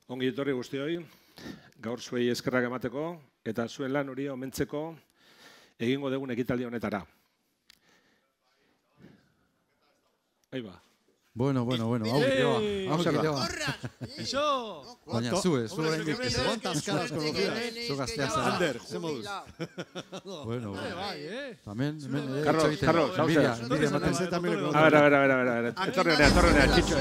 Ongi etorri guztioi, gaur zuei eskerrak emateko eta zuen lan hori omentzeko egingo dugun ekitaldi honetara. Ahí va. Bueno. Vamos a ver. Eso. Baina zue oraindik ¿Cuántas caras conocidas? Zu gazteaza. Ander, ze moduz. Bueno. También Carlos, envidia ematen zen también. A ver. Etorri honea, Chicho,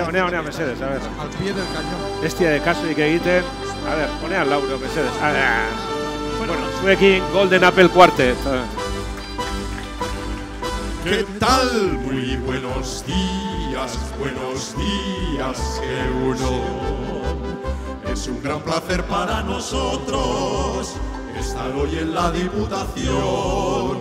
honea, mesedes, a ver. Al pie del cañón. Estia de kasuik egiten, a ver, honea Lauro, mesedes. Bueno, zuekin Golden Apple Quartet. ¿Qué tal? Muy buenos días, que es un gran placer para nosotros estar hoy en la Diputación.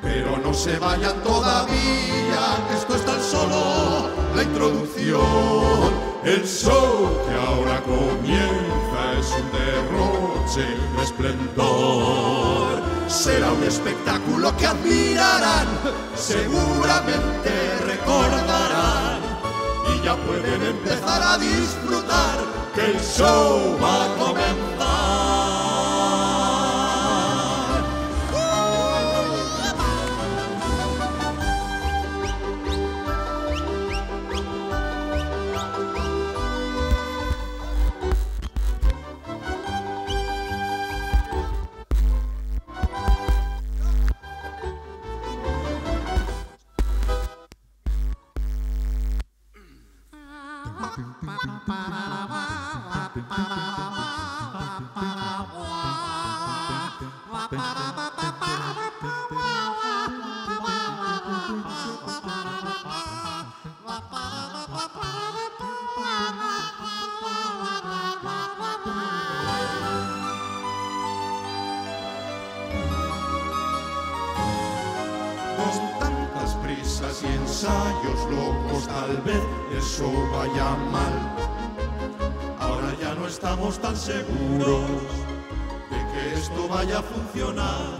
Pero no se vayan todavía, que esto es tan solo la introducción. El show que ahora comienza es un derroche de esplendor. Será un espectáculo que admirarán, seguramente recordarán, y ya pueden empezar a disfrutar, que el show va a comenzar. Con tantas prisas y ensayos locos, tal vez eso vaya mal. Ahora ya no estamos tan seguros de que esto vaya a funcionar.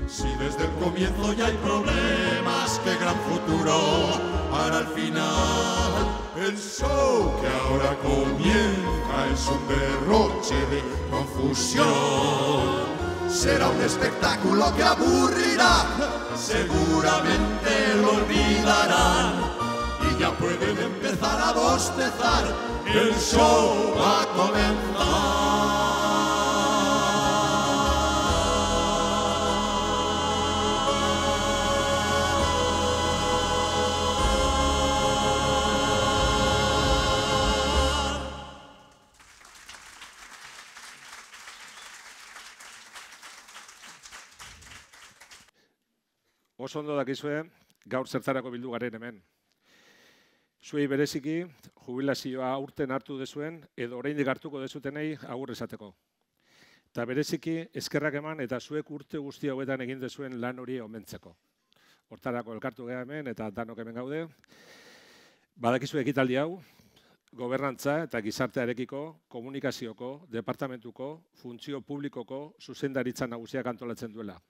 Si desde el comienzo ya hay problemas, qué gran futuro para el final. El show que ahora comienza es un derroche de confusión. Será un espectáculo que aburrirá, seguramente lo olvidarán, y ya pueden empezar a bostezar, que el show va a comenzar. Oso ondo dakizue, gaur zertarako bildu garen hemen. Zuei bereziki, jubilazioa aurten hartu dezuen, edo oraindik hartuko dezutenei agur esateko. Eta bereziki, eskerrak eman eta zuek urte guzti hauetan egin dezuen lan hori omentzeko. Hortarako elkartu geha hemen eta danok hemen gaude. Badakizu ekitaldi hau, gobernantza eta gizartearekiko, komunikazioko, departamentuko, funtzio publikoko, zuzendaritza nagusiak antolatzen duela.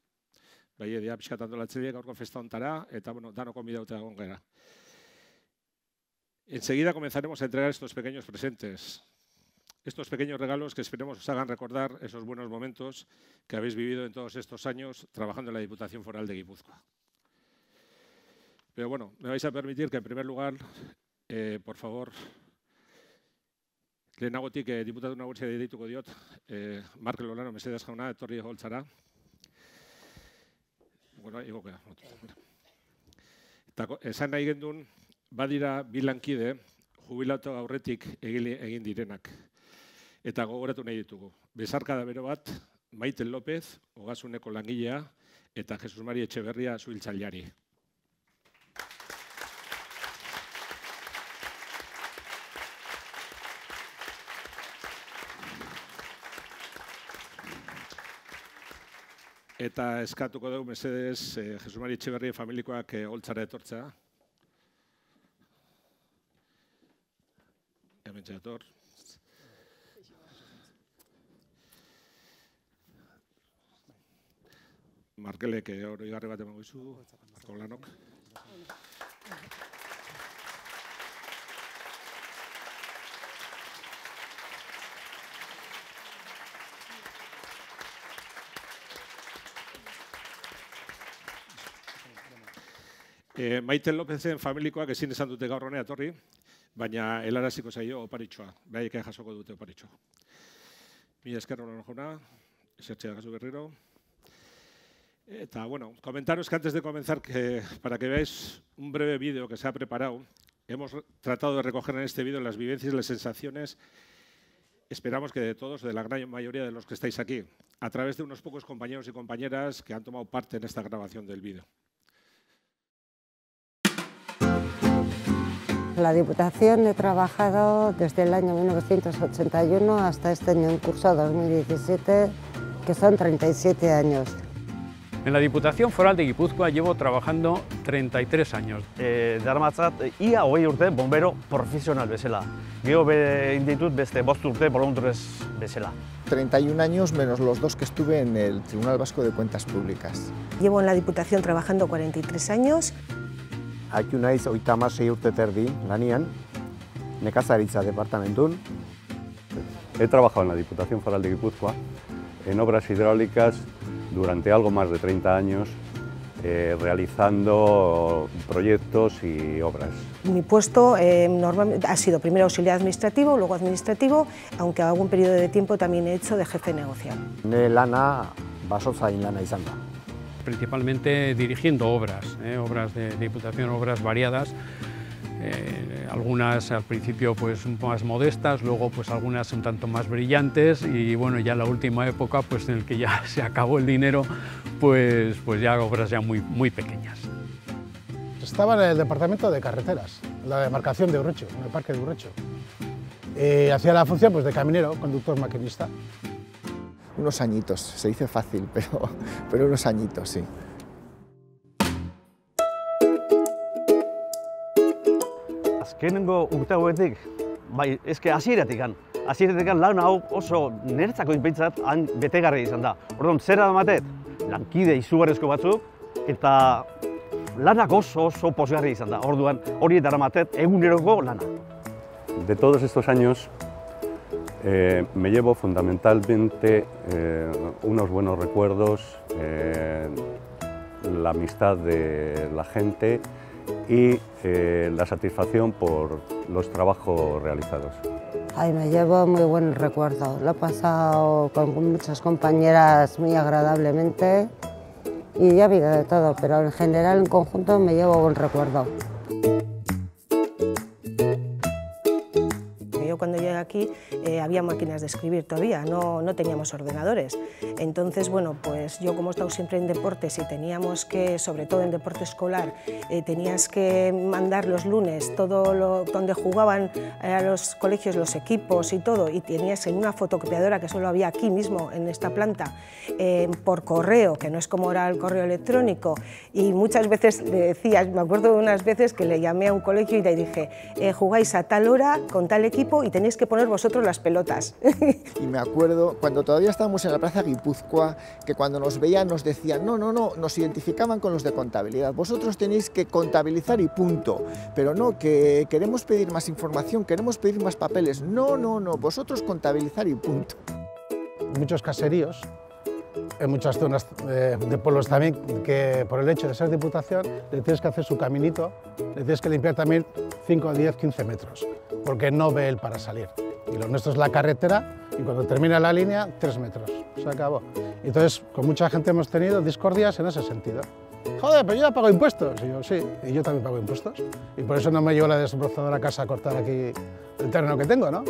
Bai, edia pixkat antolatzen dira gaurko festa hontara, eta bueno, danoko midauta egon gara. Enseguida comenzaremos a entregar estos pequeños presentes, estos pequeños regalos que esperemos os hagan recordar esos buenos momentos que habéis vivido en todos estos años trabajando en la Diputación Foral de Guipúzcoa. Pero bueno, me vais a permitir que en primer lugar, por favor, lehenagotik diputatu nagusia deituko diot, Mark Lolano mesedez jauna, etorri holtzara. Bueno, igokea. Eta esan nahi gendun, badira bi lankide jubilatu aurretik egin direnak. Eta gogoratu nahi ditugu. Bezarkada bero bat, Maiten López, Ogasuneko langilea, eta Jesus Mari Etxeberria suhiltzaileari. Eta eskatuko dugu mesedez Jesus Mari Etxeberria familikoak holtzara etortzea. Hemen txator. Markelek oroigarri bat emango izu, Marko Lanok. Maiten Lopezen familikoak ezin esan dute gaur honea etorri, baina helaraziko zaio oparitxoa, behaiek jasoko dute oparitxoa. Mila esker Olano jauna, esertzea gazu berriro. Eta bueno, comentaros que antes de comenzar, para que veáis un breve vídeo que se ha preparado, hemos tratado de recoger en este vídeo las vivencias y las sensaciones, esperamos que de todos, de la gran mayoría de los que estáis aquí, a través de unos pocos compañeros y compañeras que han tomado parte en esta grabación del vídeo. La Diputación he trabajado desde el año 1981 hasta este año en curso 2017, que son 37 años. En la Diputación Foral de Guipúzcoa llevo trabajando 33 años. Daramatzat ia 20 urte bombero profesional bezala. Gero inditut beste 5 urte boluntarioz bezala. 31 años menos los 2 que estuve en el Tribunal Vasco de Cuentas Públicas. Llevo en la Diputación trabajando 43 años. Haitu naiz 36 urte terdi lanian, nekazaritza departamentun. He trabajado en la Diputación Foral de Guipúzcoa en obras hidráulicas durante algo más de 30 años, realizando proyectos y obras. Mi puesto normalmente ha sido primero auxiliar administrativo, luego administrativo, aunque algún periodo de tiempo también he hecho de jefe de negociación. Ne lana basotzain lana izan da. Principalmente dirigiendo obras, obras de Diputación, obras variadas, algunas al principio pues un poco más modestas, luego pues algunas un tanto más brillantes y bueno, ya en la última época pues en el que ya se acabó el dinero, pues ya obras ya muy pequeñas. Estaba en el departamento de carreteras, la demarcación de Urrecho, en el parque de Urrecho. Hacía la función pues de caminero, conductor maquinista. Unos añitos, se dice fácil, pero unos añitos, sí. Azkenengo urte hauetik, bai, eske hasieratik lan hau oso niretzako behintzat han betegarria izan da. Orduan, zer damatet, lankide izugarrizko batzuk, eta lanak oso pozgarria izan da. Orduan, hori daramatet eguneroko lana. De todos estos años, me llevo fundamentalmente unos buenos recuerdos, la amistad de la gente y la satisfacción por los trabajos realizados. Ay, me llevo muy buen recuerdo. Lo he pasado con muchas compañeras muy agradablemente y ya ha habido de todo, pero en general, en conjunto, me llevo buen recuerdo. Cuando llegué aquí había máquinas de escribir todavía, no teníamos ordenadores. Entonces, bueno, pues yo como he estado siempre en deportes y teníamos que, sobre todo en deporte escolar, tenías que mandar los lunes todo donde jugaban a los colegios los equipos y todo, y tenías en una fotocopiadora que solo había aquí mismo en esta planta, por correo, que no es como ahora el correo electrónico, y muchas veces le decía, me acuerdo de unas veces que le llamé a un colegio y le dije, jugáis a tal hora con tal equipo y tenéis que poner vosotros las pelotas. Y me acuerdo, cuando todavía estábamos en la Plaza Guipúzcoa, que cuando nos veían nos decían, no, nos identificaban con los de contabilidad, vosotros tenéis que contabilizar y punto, pero no, que queremos pedir más información, queremos pedir más papeles, no, vosotros contabilizar y punto. Muchos caseríos, en muchas zonas de pueblos también, que por el hecho de ser diputación le tienes que hacer su caminito, le tienes que limpiar también 5, 10, 15 metros, porque no ve él para salir. Y lo nuestro es la carretera y cuando termina la línea, 3 metros, se acabó. Entonces, con mucha gente hemos tenido discordias en ese sentido. Joder, pero yo ya pago impuestos. Y yo, sí, y yo también pago impuestos. Y por eso no me llevo la desbrozadora a casa a cortar aquí el terreno que tengo, ¿no?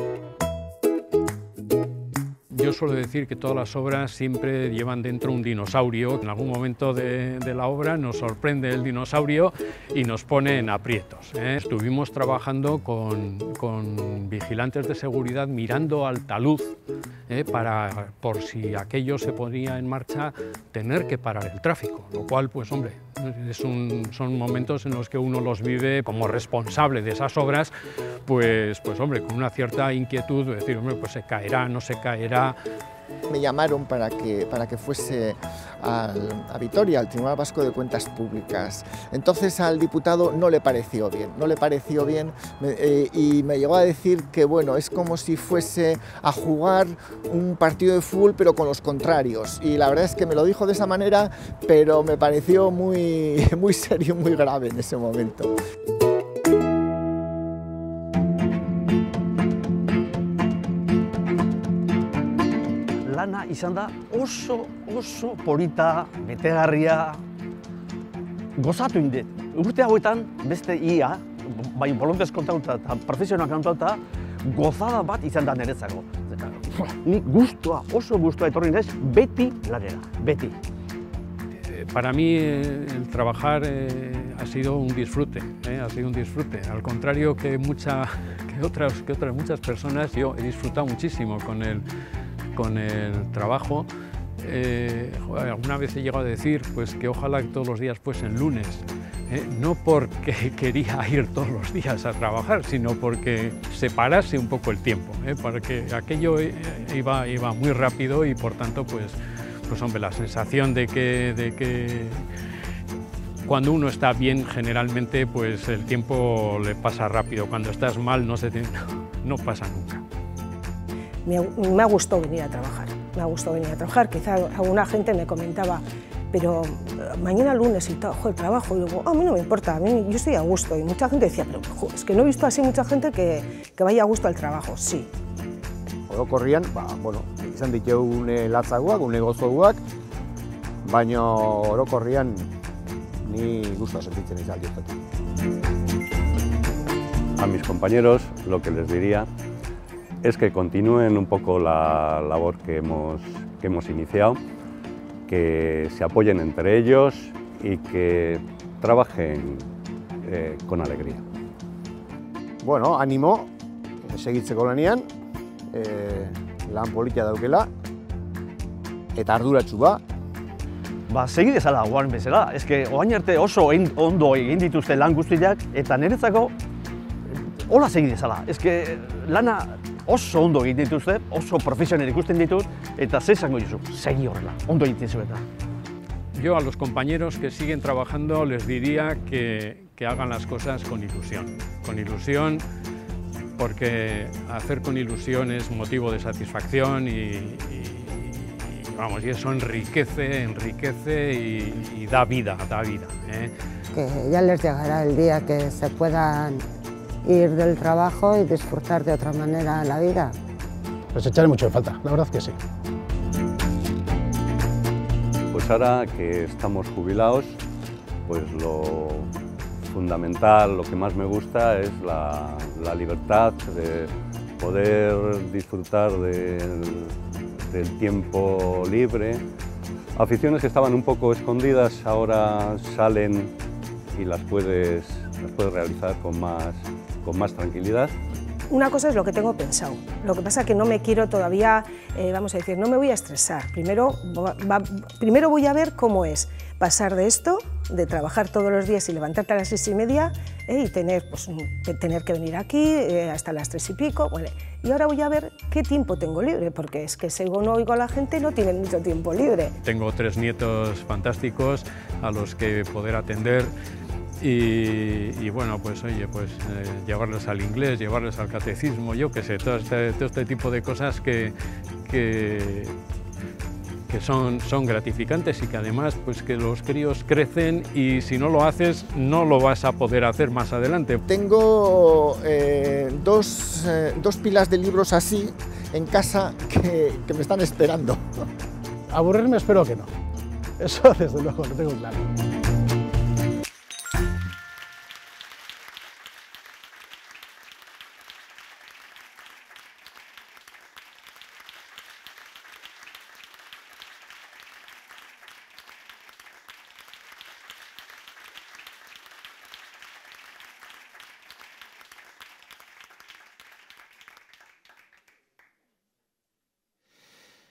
Yo suelo decir que todas las obras siempre llevan dentro un dinosaurio. En algún momento de la obra nos sorprende el dinosaurio y nos pone en aprietos. Estuvimos trabajando con vigilantes de seguridad mirando al talud para, por si aquello se ponía en marcha, tener que parar el tráfico. Lo cual, pues hombre, son momentos en los que uno los vive como responsable de esas obras, pues hombre, con una cierta inquietud de decir, hombre, pues se caerá, no se caerá, Me llamaron para que fuese a Vitoria, al Tribunal Vasco de Cuentas Públicas. Entonces al diputado no le pareció bien, y me llegó a decir que bueno, es como si fuese a jugar un partido de fútbol pero con los contrarios. Y la verdad es que me lo dijo de esa manera, pero me pareció muy serio, muy grave en ese momento. Lana izan da oso polita, betegarria, gozatu indet. Urte hauetan, beste ia, bai bolontez kontauta eta profesional kontauta, gozada bat izan da niretzako. Ni gustua, oso gustua etorri naiz, beti lanera, beti. Para mí el trabajar ha sido un disfrute, ha sido un disfrute. Al contrario que muchas personas, yo he disfrutado muchísimo con el trabajo. Alguna vez he llegado a decir pues, que ojalá que todos los días fuesen lunes, no porque quería ir todos los días a trabajar, sino porque separase un poco el tiempo, porque aquello iba muy rápido y por tanto pues hombre, la sensación de que cuando uno está bien generalmente pues el tiempo le pasa rápido, cuando estás mal no pasa nunca. Me ha gustado venir a trabajar, quizá alguna gente me comentaba, pero mañana lunes y tal, el trabajo, y digo, a mí no me importa, yo estoy a gusto, y mucha gente decía, pero es que no he visto así mucha gente que vaya a gusto al trabajo, sí. Orokorrian, bueno, izan ditugu une latzagoak, une gozoguak, baina orokorrian ni gustua sentitzen izan diotatik. A mis compañeros lo que les diría es que continúen un poco la labor que hemos iniciado, que se apoyen entre ellos y que trabajen con alegría. Bueno, animo, segitzeko lanean, lan polita daukela, eta arduratsu ba. Segi dezala guan bezala, oain arte oso ondo egin dituzte lan guztiak, eta niretzako hola segi dezala. Lana oso ondo egin dituzte, oso profesional ikusten ditut, eta ze esango dizu, segi horrela, ondo egiten zueta. Yo a los compañeros que siguen trabajando les diría que hagan las cosas con ilusión, porque hacer con ilusión es motivo de satisfacción y eso enriquece y da vida. Que ya les llegará el día que se puedan ir del trabajo y disfrutar de otra manera la vida. Pues echaré mucho de falta, la verdad que sí. Pues ahora que estamos jubilados, pues lo fundamental, lo que más me gusta es la libertad de poder disfrutar del tiempo libre. Aficiones que estaban un poco escondidas ahora salen y las puedes realizar con más tranquilidad. Una cosa es lo que tengo pensado, lo que pasa es que no me quiero todavía, vamos a decir, no me voy a estresar. Primero voy a ver cómo es pasar de esto, de trabajar todos los días y levantarte a las 6:30 y tener que venir aquí hasta las 3 y pico. Bueno, y ahora voy a ver qué tiempo tengo libre, porque es que según oigo a la gente no tienen mucho tiempo libre. Tengo 3 nietos fantásticos a los que poder atender. Y bueno, pues oye, llevarles al inglés, llevarles al catecismo, yo qué sé, todo este tipo de cosas que son gratificantes y que además pues que los críos crecen y si no lo haces no lo vas a poder hacer más adelante. Tengo dos pilas de libros así en casa que me están esperando. Aburrirme espero que no, eso desde luego lo tengo claro.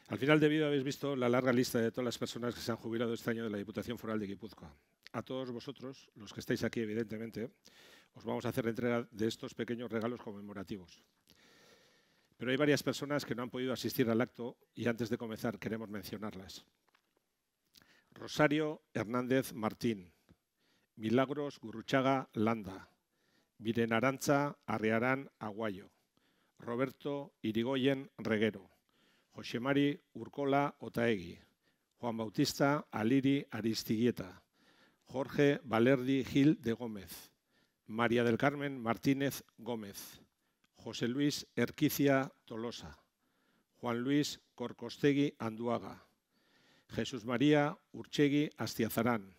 Al final del vídeo habéis visto la larga lista de todas las personas que se han jubilado este año de la Diputación Foral de Guipúzcoa. A todos vosotros, los que estáis aquí evidentemente, os vamos a hacer entrega de estos pequeños regalos conmemorativos. pero hay varias personas que no han podido asistir al acto y antes de comenzar queremos mencionarlas. Rosario Hernández Martín, Milagros Gurruchaga Landa, Miren Arantza Arriarán Aguayo, Roberto Irigoyen Reguero, José Mari Urcola Otaegui, Juan Bautista Aliri Aristiguieta, Jorge Valerdi Gil de Gómez, María del Carmen Martínez Gómez, José Luis Erquicia Tolosa, Juan Luis Corcostegui Anduaga, Jesús María Urchegui Astiazarán,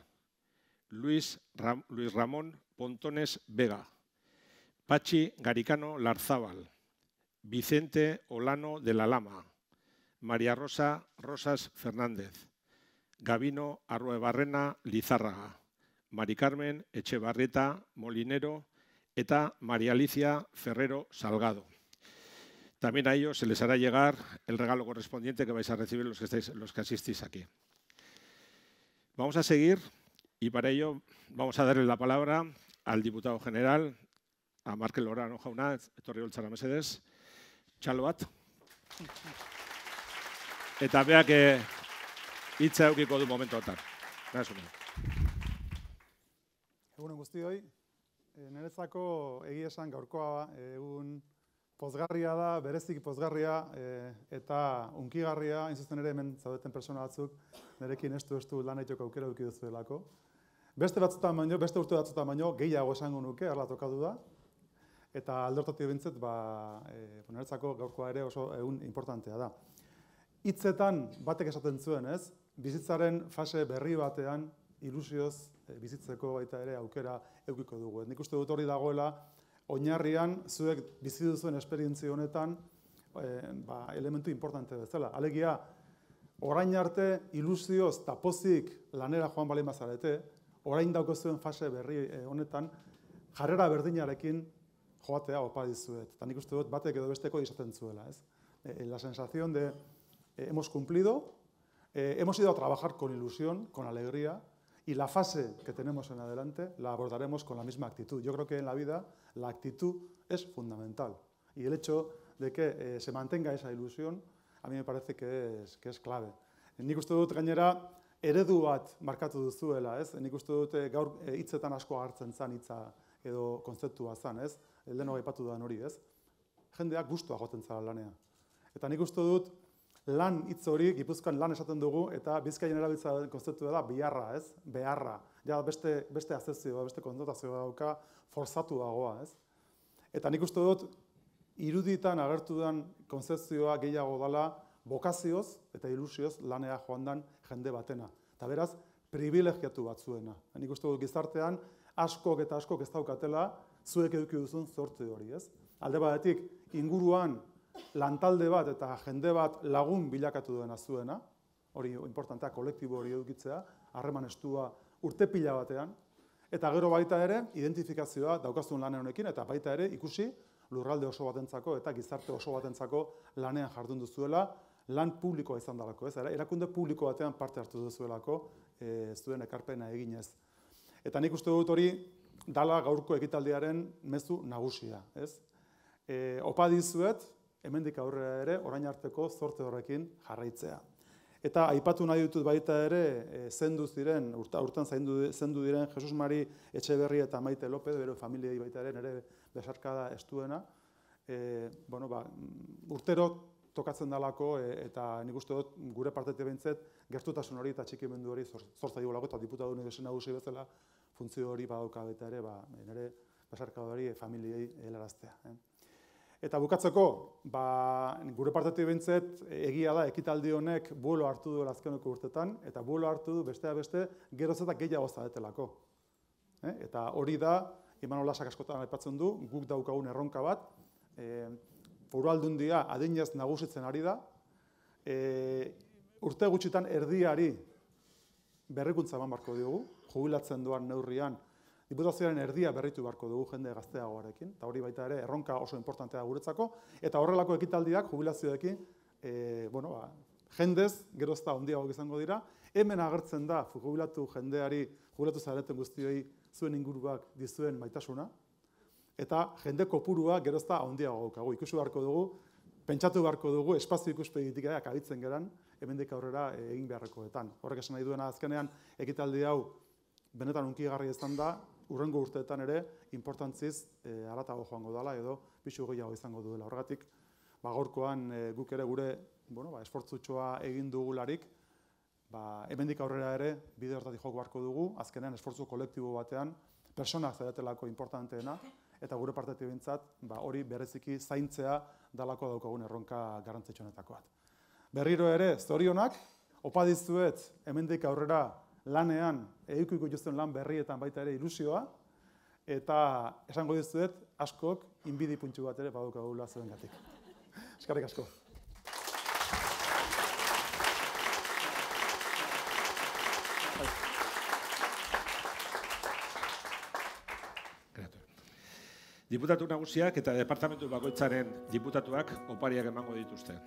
Luis Ramón Pontones Vega, Pachi Garicano Larzábal, Vicente Olano de la Lama, María Rosa Rosas Fernández, Gabino Arruebarrena Lizárraga, Mari Carmen Echevarrieta Molinero eta María Alicia Ferrero Salgado. También a ellos se les hará llegar el regalo correspondiente que vais a recibir los que asistís aquí. Vamos a seguir y para ello vamos a darle la palabra al diputado general, a Markel Lorano Jauna, etorri holtzara mesedez, txalo bat. Eta beak hitza eukiko du momentotan. Egunen guztioi, niretzako egia esan gaurkoa egun pozgarria da, berezik pozgarria eta unkigarria, inzuzen ere hemen zaudeten persona batzuk, nirekin estu lan egiteko aukera eduki duzuelako. Beste urte batzutan baino, gehiago esango nuke, arla tokatu da, eta aldortatik bintzet, niretzako gaurkoa ere oso egun importantea da. Hitzetan batek esaten zuen, ez? Bizitzaren fase berri batean, ilusioz bizitzeko baita ere aukera edukiko dugu. Nik uste dut hori dagoela, oinarrian zuek bizi duzuen esperientzia honetan elementu importante bezala. Alegia, orain arte ilusioz eta pozik lanera joan bali mazarete, orain dauko zuen fase berri honetan, jarrera berdinarekin joatea opa dizuet. Eta nik uste dut batek edo besteko izaten zuela, ez? La sensación de hemos cumplido, hemos ido a trabajar con ilusión, con alegría, y la fase que tenemos en adelante la abordaremos con la misma actitud. Yo creo que en la vida la actitud es fundamental. Y el hecho de que se mantenga esa ilusión, a mí me parece que es clave. Nik uste dut gainera eredu bat markatu duzuela, ez? Nik uste dut gaur hitzetan asko hartzen zan hitza edo kontzeptua zan, ez? Leheno aipatu da hori, ez? Jendeak gustua joaten zara lanea. Eta nik uste dut lan hitz hori, Gipuzkoan lan esaten dugu, eta Bizkaian erabiltza kontzeptua da biharra, ez? Beharra. Ja, beste azezioa, beste konnotazioa dauka, forzatu dagoa, ez? Eta nik uste dut, iruditan agertu den kontzepzioa gehiago dela, bokazioz eta ilusioz lanea joan den jende batena. Eta beraz, privilegiatu batzuena. Nik uste dut gizartean, askok eta askok ez daukatela, zuek eduki duzun zorte hori, ez? Alde batetik, inguruan, lantalde bat eta jende bat lagun bilakatu duena zuena, hori importantea, kolektibo hori edukitzea, harreman estua urte pila batean, eta gero baita ere, identifikazioa daukazun lanen honekin, eta baita ere ikusi lurralde oso batentzako eta gizarte oso batentzako lanean jardun duzuela, lan publikoa izan dalako, ez? Erakunde publiko batean parte hartu duzuelako zuen ekarpena eginez. Eta nik uste dut hori dala gaurko ekitaldiaren mezu nagusia, ez? Opa dizuet, hemendik aurrera ere, orain arteko zorte horrekin jarraitzea. Eta aipatu nahi ditut baita ere, zendu ziren, urtean zendu diren Jesus Mari Etxeberri eta Maite López, bere familiei baita ere, nire besarkada estuena. Urtero tokatzen dalako, eta nik uste dut gure partetik behintzet, gertutasun hori eta txikimendu hori zortza digulako, eta diputatu nire nagusi bezala, funtzio hori badauka baita ere, nire besarkada hori familiei helaraztea. Eta bukatzeko, gure partetik behintzet, egia da, ekitaldi honek buelo hartu du azkeneko urtetan, eta buelo hartu du besteak beste, geroz eta gehiago zaretelako. Eta hori da, Imanol Lasak askotan aipatzen du, guk daukagun erronka bat, Foru Aldundia adinez nagusitzen ari da, urte gutxitan erdiari berrikuntza eman barko diogu, jubilatzen doan neurrian, Diputazioaren erdia berritu beharko dugu jende gazteagoarekin, eta hori baita ere erronka oso importantea guretzako, eta horrelako ekitaldiak jubilazioekin, jendez, gerozta handiagoak izango dira, hemen agertzen da jubilatu jendeari, jubilatu zareten guztioi zuen inguruak dizuen maitasuna, eta jende kopurua gerozta handiago daukagu. Ikusi beharko dugu, pentsatu beharko dugu espazio ikuspegitik abitzen geran, hemendik aurrera egin beharrekoetan. Horrek esan nahi duena azkenean ekitaldi hau benetan hunkigarria izan da, hurrengo urteetan ere inportantziz haratago joango dela edo pisu gehiago izango duela. Horregatik, gaurkoan guk ere gure esfortzutxoa egin dugularik, hemendik aurrera ere bide hortatik joko beharko dugu, azkenean esfortzu kolektibo batean, personak zaretelako importanteena, eta gure partetik bintzat, hori bereziki zaintzea dalako daukagun erronka garrantzitsuenetakoa. Berriro ere, zorionak, opa dizuet hemendik aurrera lanean, eukiko juzten lan berrietan baita ere ilusioa, eta esango dizuet, askok inbidi puntxu bat ere badukagula zuengatik. Eskerrik asko. Diputatu nagusiak eta departamentu bakoitzaren diputatuak opariak emango dituzte.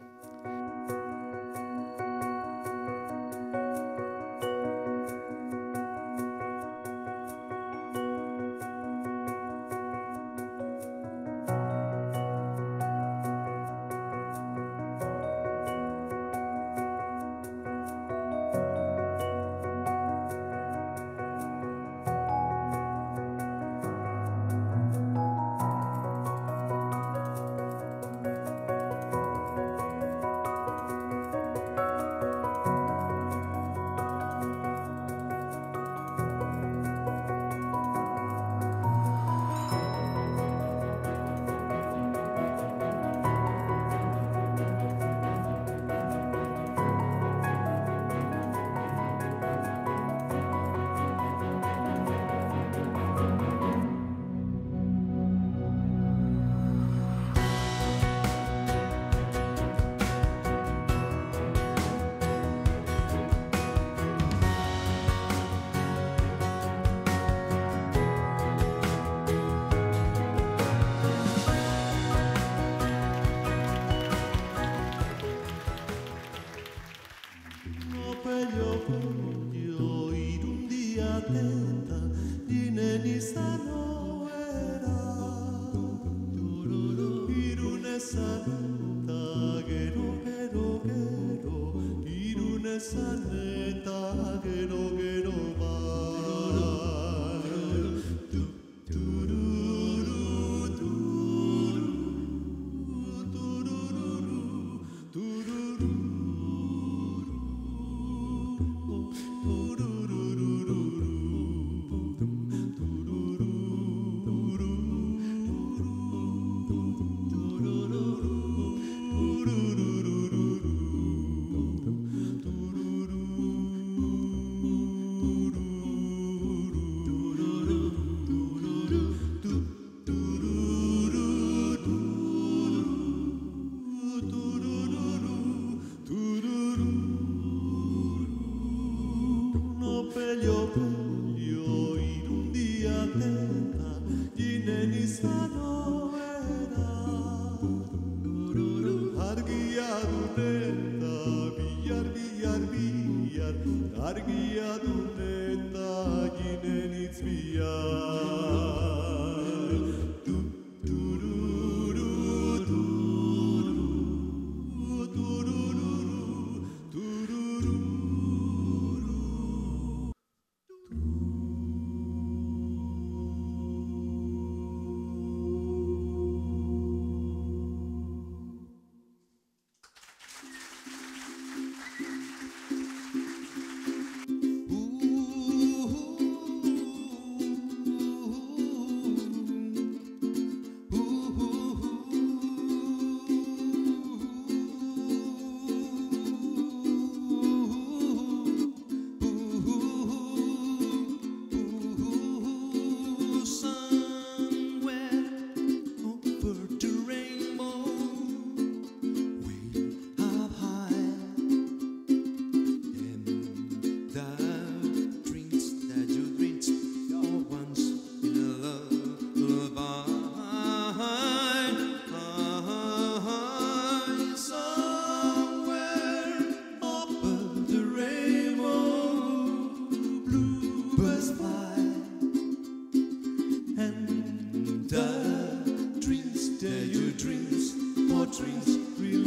dreams, dare your dreams, for dreams real.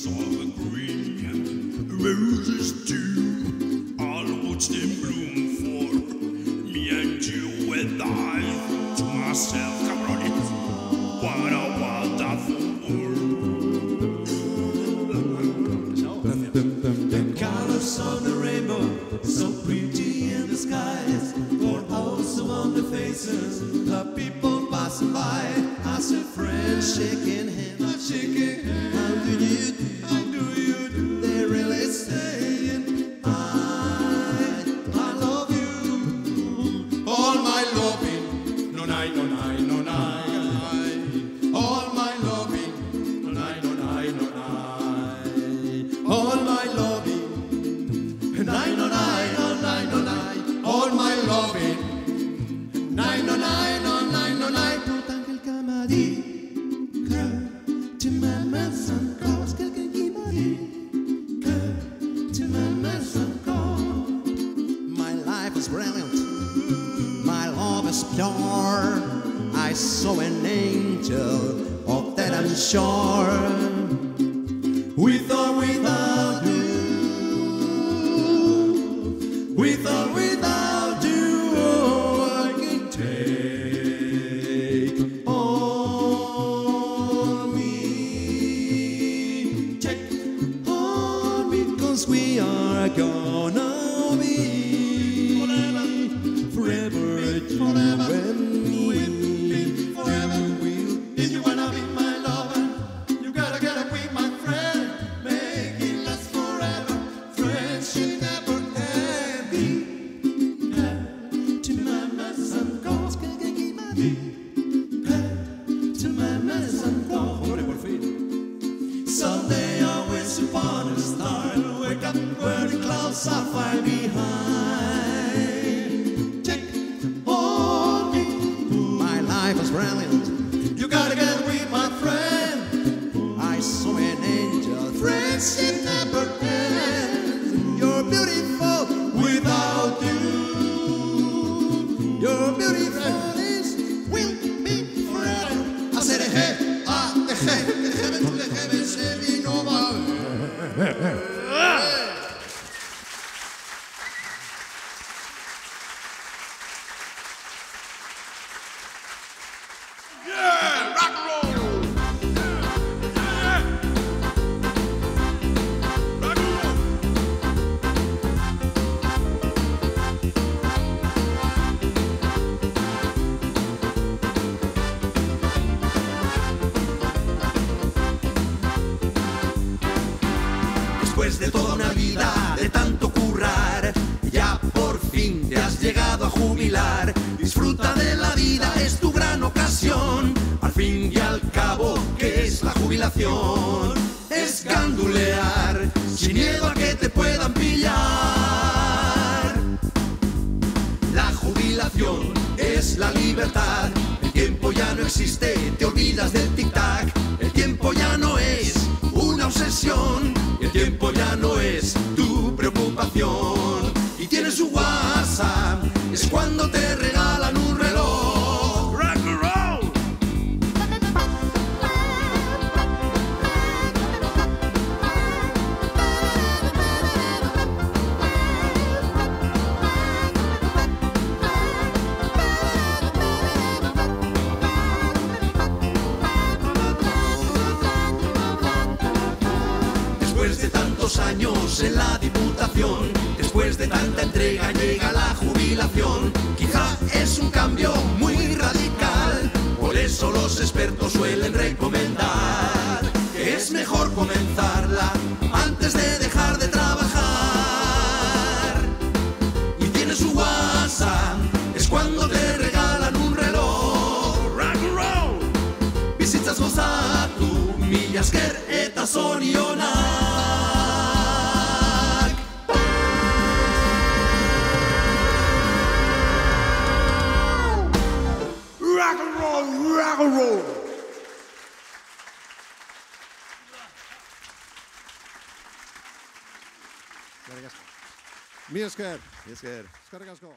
are green, roses too. I'll watch them bloom for me and you and I. To myself, come on it. What a wonderful world. The colors of the rainbow, so pretty in the skies, or also on the faces of people passing by. I see friends shaking hands, shaking hands. How do you do? How do you do? They really saying, I love you. All my loving, no night, no night, no night. All my loving, no night, no night, no night. All my loving, night, no night, no night, no night. All my loving, night, no night, no night, no night. My life is brilliant, my love is pure. I saw an angel of that I'm sure. With or without you, with or without you, I can take on me. Take on me, 'cause we are gonna be forever, you and me. Forever, if you wanna be my lover, you gotta get up with my friend. Make it last forever. Friendship never ending. To my mess and calls, to my mess and calls. Someday I wish upon a star, wake up where the clouds are far behind. Check on me, my life is brilliant. You gotta get with my friend. I saw an angel, friendship never ends. You're beautiful without you. You're beautiful is will be forever. I said hey, the heaven to the heavens, heaven over. Yeah, rock and roll. Después de toda una vida de tanto currar, ya por fin te has llegado a jubilar. Disfruta de la vida, es tu gran ocasión. Al fin y al cabo, ¿qué es la jubilación? Es gandulear, sin miedo a que te puedan pillar. La jubilación es la libertad. El tiempo ya no existe, te olvidas del tic-tac. El tiempo ya no es una obsesión. El tiempo ya no es tu preocupación. Y tienes su WhatsApp, es cuando te regalan un reloj. Rock and roll. Después de tantos años en la Diputación, después de tanta entrega llega la jubilación. Quizá es un cambio muy radical, por eso los expertos suelen recomendar que es mejor comenzarla antes de dejar de trabajar. Y tiene su WhatsApp, es cuando te regalan un reloj. Rock and roll. Visitas gozatu, mila esker eta zorionak. Rock and roll, rock and roll. Mi esker. Eskerrik asko.